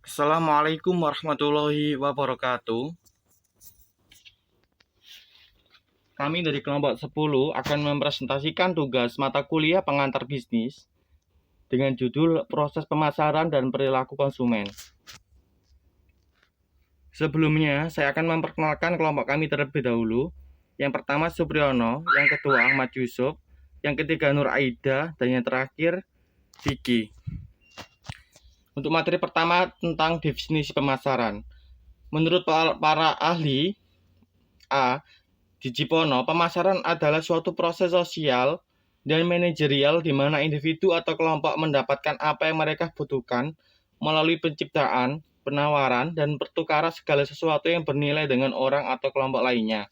Assalamualaikum warahmatullahi wabarakatuh. Kami dari kelompok 10 akan mempresentasikan tugas mata kuliah pengantar bisnis dengan judul Proses Pemasaran dan Perilaku Konsumen. Sebelumnya, saya akan memperkenalkan kelompok kami terlebih dahulu. Yang pertama Supriyono, yang kedua Ahmad Yusuf, yang ketiga Nur Aida, dan yang terakhir Vicky. Untuk materi pertama tentang definisi pemasaran. Menurut para ahli A, di Jipono, pemasaran adalah suatu proses sosial dan manajerial di mana individu atau kelompok mendapatkan apa yang mereka butuhkan melalui penciptaan, penawaran, dan pertukaran segala sesuatu yang bernilai dengan orang atau kelompok lainnya.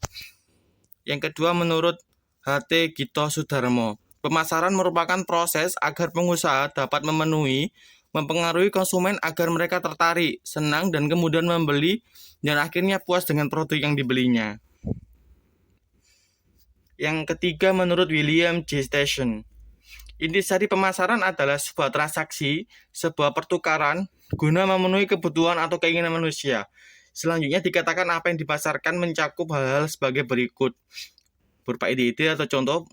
Yang kedua, menurut H.T. Gito Sudarmo, pemasaran merupakan proses agar pengusaha dapat mempengaruhi konsumen agar mereka tertarik, senang, dan kemudian membeli, dan akhirnya puas dengan produk yang dibelinya. Yang ketiga, menurut William J. Station, intisari pemasaran adalah sebuah transaksi, sebuah pertukaran, guna memenuhi kebutuhan atau keinginan manusia. Selanjutnya dikatakan apa yang dipasarkan mencakup hal-hal sebagai berikut. Berupa ide-ide atau contoh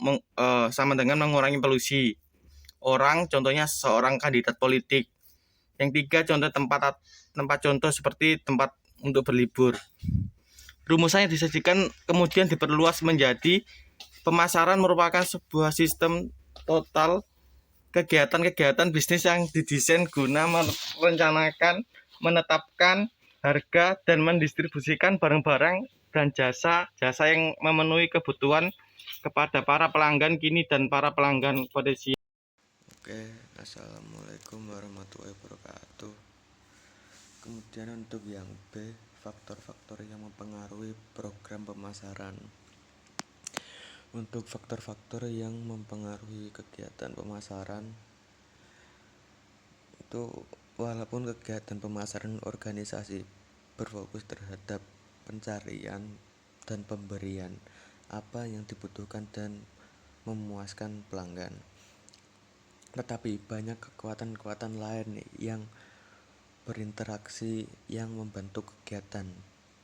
sama dengan mengurangi polusi. Orang, contohnya seorang kandidat politik. Yang tiga, contoh tempat contoh seperti tempat untuk berlibur. Rumusannya disajikan kemudian diperluas menjadi pemasaran merupakan sebuah sistem total kegiatan-kegiatan bisnis yang didesain guna merencanakan, menetapkan harga, dan mendistribusikan barang-barang dan jasa-jasa yang memenuhi kebutuhan kepada para pelanggan kini dan para pelanggan potensial. Oke, assalamualaikum warahmatullahi wabarakatuh. Kemudian untuk yang B, faktor-faktor yang mempengaruhi program pemasaran. Untuk faktor-faktor yang mempengaruhi kegiatan pemasaran itu, walaupun kegiatan pemasaran organisasi berfokus terhadap pencarian dan pemberian apa yang dibutuhkan dan memuaskan pelanggan, tetapi banyak kekuatan-kekuatan lain yang berinteraksi yang membantu kegiatan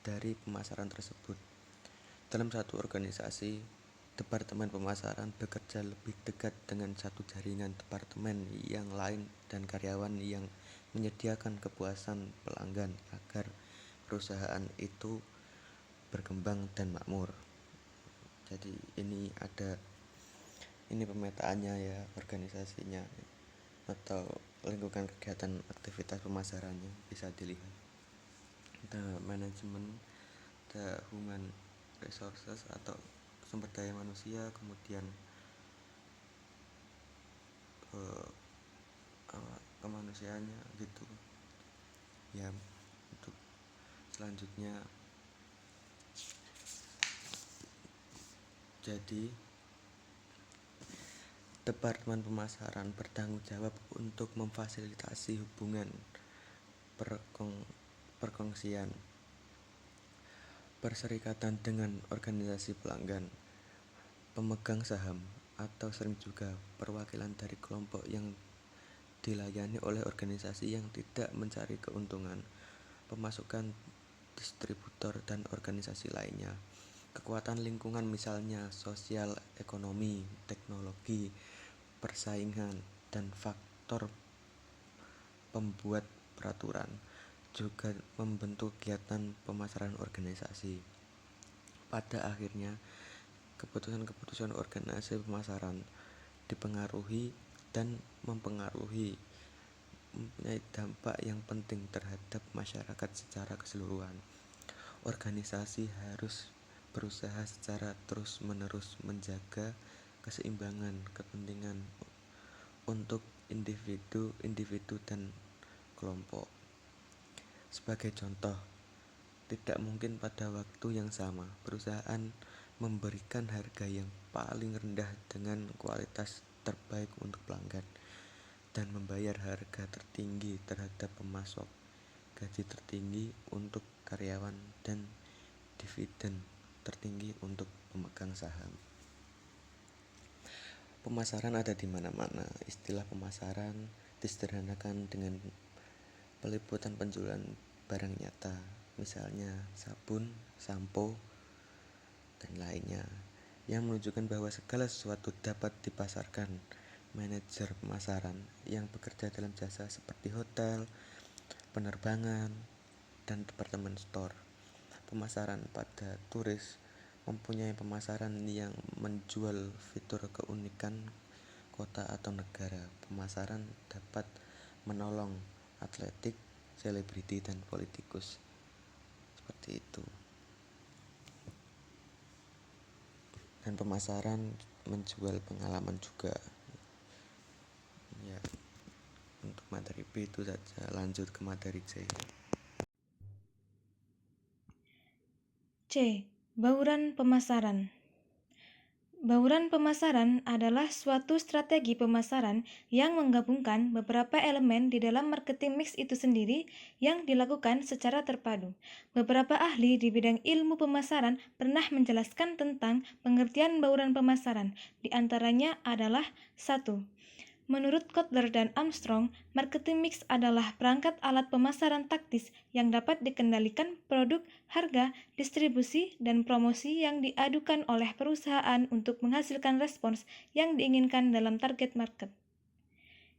dari pemasaran tersebut. Dalam satu organisasi, departemen pemasaran bekerja lebih dekat dengan satu jaringan departemen yang lain dan karyawan yang menyediakan kepuasan pelanggan agar perusahaan itu berkembang dan makmur. Jadi ini pemetaannya ya, organisasinya atau lingkungan kegiatan aktivitas pemasarannya bisa dilihat. Ada manajemen, ada human resources atau sumber daya manusia, kemudian kemanusiaannya gitu ya. Untuk selanjutnya, jadi departemen pemasaran bertanggung jawab untuk memfasilitasi hubungan perkongsian perserikatan dengan organisasi pelanggan, pemegang saham, atau sering juga perwakilan dari kelompok yang dilayani oleh organisasi yang tidak mencari keuntungan, pemasukan distributor dan organisasi lainnya. Kekuatan lingkungan misalnya sosial, ekonomi, teknologi, persaingan, dan faktor pembuat peraturan juga membentuk kegiatan pemasaran organisasi. Pada akhirnya, keputusan-keputusan organisasi pemasaran dipengaruhi dan mempunyai dampak yang penting terhadap masyarakat secara keseluruhan. Organisasi harus berusaha secara terus-menerus menjaga keseimbangan kepentingan untuk individu dan kelompok. Sebagai contoh, tidak mungkin pada waktu yang sama perusahaan memberikan harga yang paling rendah dengan kualitas terbaik untuk pelanggan dan membayar harga tertinggi terhadap pemasok, gaji tertinggi untuk karyawan, dan dividen tertinggi untuk pemegang saham. Pemasaran ada di mana-mana. Istilah pemasaran disederhanakan dengan peliputan penjualan barang nyata, misalnya sabun, sampo, dan lainnya, yang menunjukkan bahwa segala sesuatu dapat dipasarkan. Manajer pemasaran yang bekerja dalam jasa seperti hotel, penerbangan, dan departemen store. Pemasaran pada turis mempunyai pemasaran yang menjual fitur keunikan kota atau negara. Pemasaran dapat menolong atletik, selebriti, dan politikus. Seperti itu. Dan pemasaran menjual pengalaman juga. Ya, untuk materi B itu saja. Lanjut ke materi C. C. Bauran pemasaran. Bauran pemasaran adalah suatu strategi pemasaran yang menggabungkan beberapa elemen di dalam marketing mix itu sendiri yang dilakukan secara terpadu. Beberapa ahli di bidang ilmu pemasaran pernah menjelaskan tentang pengertian bauran pemasaran. Di antaranya adalah 1. Menurut Kotler dan Armstrong, marketing mix adalah perangkat alat pemasaran taktis yang dapat dikendalikan produk, harga, distribusi, dan promosi yang diadukan oleh perusahaan untuk menghasilkan respons yang diinginkan dalam target market.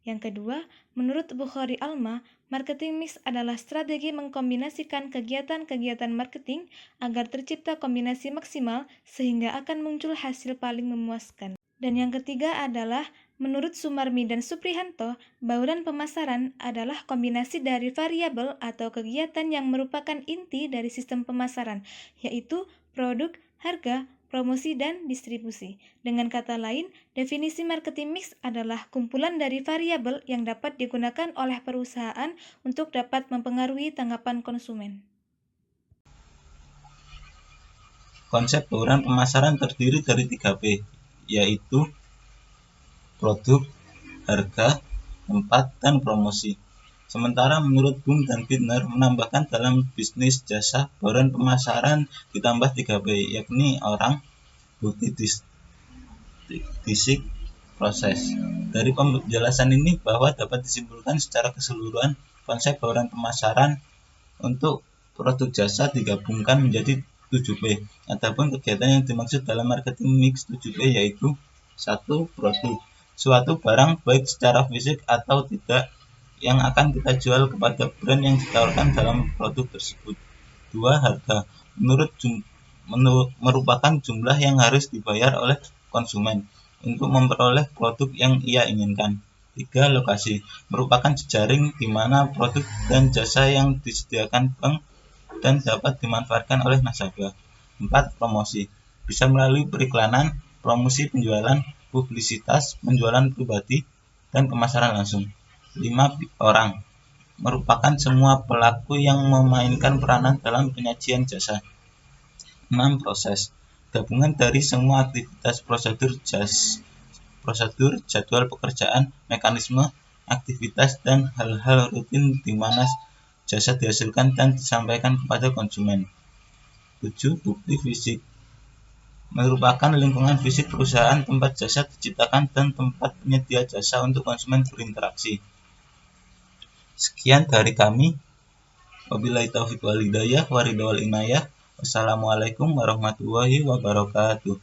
Yang kedua, menurut Bukhari Alma, marketing mix adalah strategi mengkombinasikan kegiatan-kegiatan marketing agar tercipta kombinasi maksimal sehingga akan muncul hasil paling memuaskan. Dan yang ketiga adalah, menurut Sumarmi dan Suprihanto, bauran pemasaran adalah kombinasi dari variabel atau kegiatan yang merupakan inti dari sistem pemasaran, yaitu produk, harga, promosi, dan distribusi. Dengan kata lain, definisi marketing mix adalah kumpulan dari variabel yang dapat digunakan oleh perusahaan untuk dapat mempengaruhi tanggapan konsumen. Konsep bauran pemasaran terdiri dari 3P, yaitu produk, harga, tempat, dan promosi. Sementara menurut Boom dan Bittner menambahkan dalam bisnis jasa, bauran pemasaran ditambah 3P, yakni orang, bukti fisik, proses. Dari penjelasan ini bahwa dapat disimpulkan secara keseluruhan konsep bauran pemasaran untuk produk jasa digabungkan menjadi 7P. Adapun kegiatan yang dimaksud dalam marketing mix 7P yaitu 1. Produk, suatu barang baik secara fisik atau tidak yang akan kita jual kepada brand yang ditawarkan dalam produk tersebut. 2. Harga, merupakan jumlah yang harus dibayar oleh konsumen untuk memperoleh produk yang ia inginkan. 3. Lokasi, merupakan jejaring di mana produk dan jasa yang disediakan bank dan dapat dimanfaatkan oleh nasabah. 4. Promosi, bisa melalui periklanan, promosi penjualan, publisitas, penjualan pribadi, dan pemasaran langsung. 5. Orang, merupakan semua pelaku yang memainkan peranan dalam penyajian jasa. 6. Proses, gabungan dari semua aktivitas prosedur, jadwal pekerjaan, mekanisme, aktivitas, dan hal-hal rutin di mana jasa dihasilkan dan disampaikan kepada konsumen. 7. Bukti fisik, merupakan lingkungan fisik perusahaan tempat jasa diciptakan dan tempat penyedia jasa untuk konsumen berinteraksi. Sekian dari kami. Wabillahi taufiq wal hidayah, waridha wal inayah. Wassalamualaikum warahmatullahi wabarakatuh.